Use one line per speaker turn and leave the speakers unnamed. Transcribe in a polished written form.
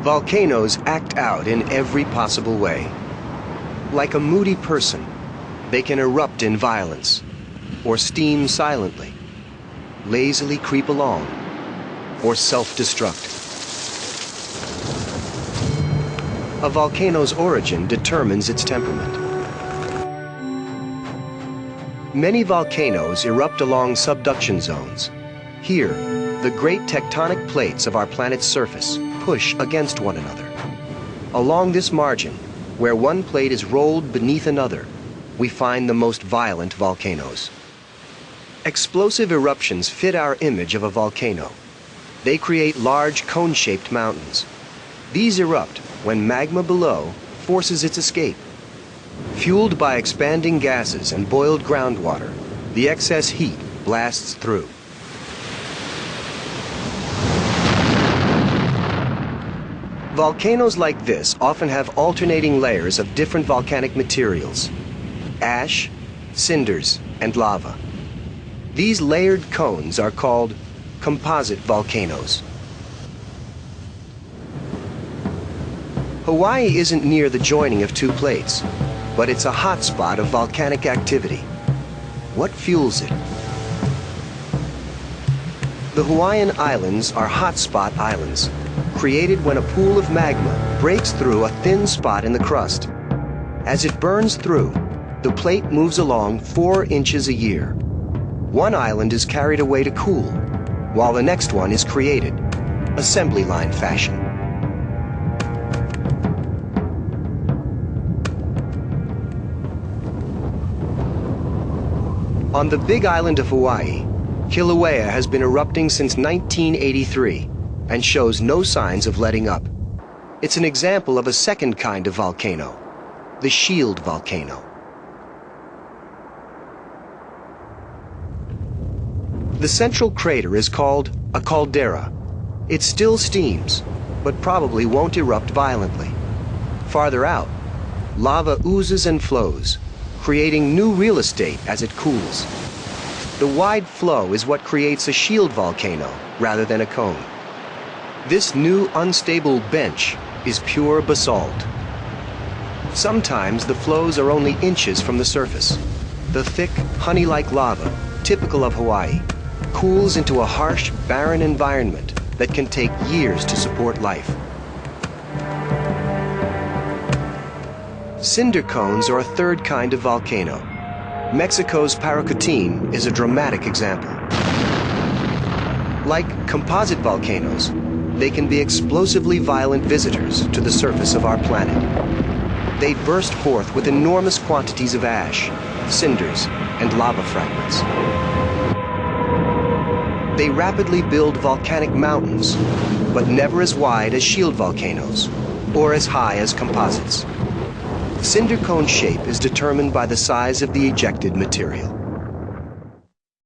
Volcanoes act out in every possible way. Like a moody person, they can erupt in violence, or steam silently, lazily creep along, or self-destruct. A volcano's origin determines its temperament. Many volcanoes erupt along subduction zones. Here, the great tectonic plates of our planet's surface push against one another. Along this margin, where one plate is rolled beneath another, we find the most violent volcanoes. Explosive eruptions fit our image of a volcano. They create large cone-shaped mountains. These erupt when magma below forces its escape. Fueled by expanding gases and boiled groundwater, the excess heat blasts through. Volcanoes like this often have alternating layers of different volcanic materials: ash, cinders, and lava. These layered cones are called composite volcanoes. Hawaii isn't near the joining of two plates, but it's a hotspot of volcanic activity. What fuels it? The Hawaiian Islands are hotspot islands, created when a pool of magma breaks through a thin spot in the crust. As it burns through, the plate moves along 4 inches a year. One island is carried away to cool, while the next one is created, assembly line fashion. On the Big Island of Hawaii, Kilauea has been erupting since 1983 and shows no signs of letting up. It's an example of a second kind of volcano, the shield volcano. The central crater is called a caldera. It still steams, but probably won't erupt violently. Farther out, lava oozes and flows, creating new real estate as it cools. The wide flow is what creates a shield volcano rather than a cone. This new unstable bench is pure basalt. Sometimes the flows are only inches from the surface. The thick, honey-like lava, typical of Hawaii, cools into a harsh, barren environment that can take years to support life. Cinder cones are a third kind of volcano. Mexico's Paracutin is a dramatic example. Like composite volcanoes, they can be explosively violent visitors to the surface of our planet. They burst forth with enormous quantities of ash, cinders, and lava fragments. They rapidly build volcanic mountains, but never as wide as shield volcanoes, or as high as composites. Cinder cone shape is determined by the size of the ejected material.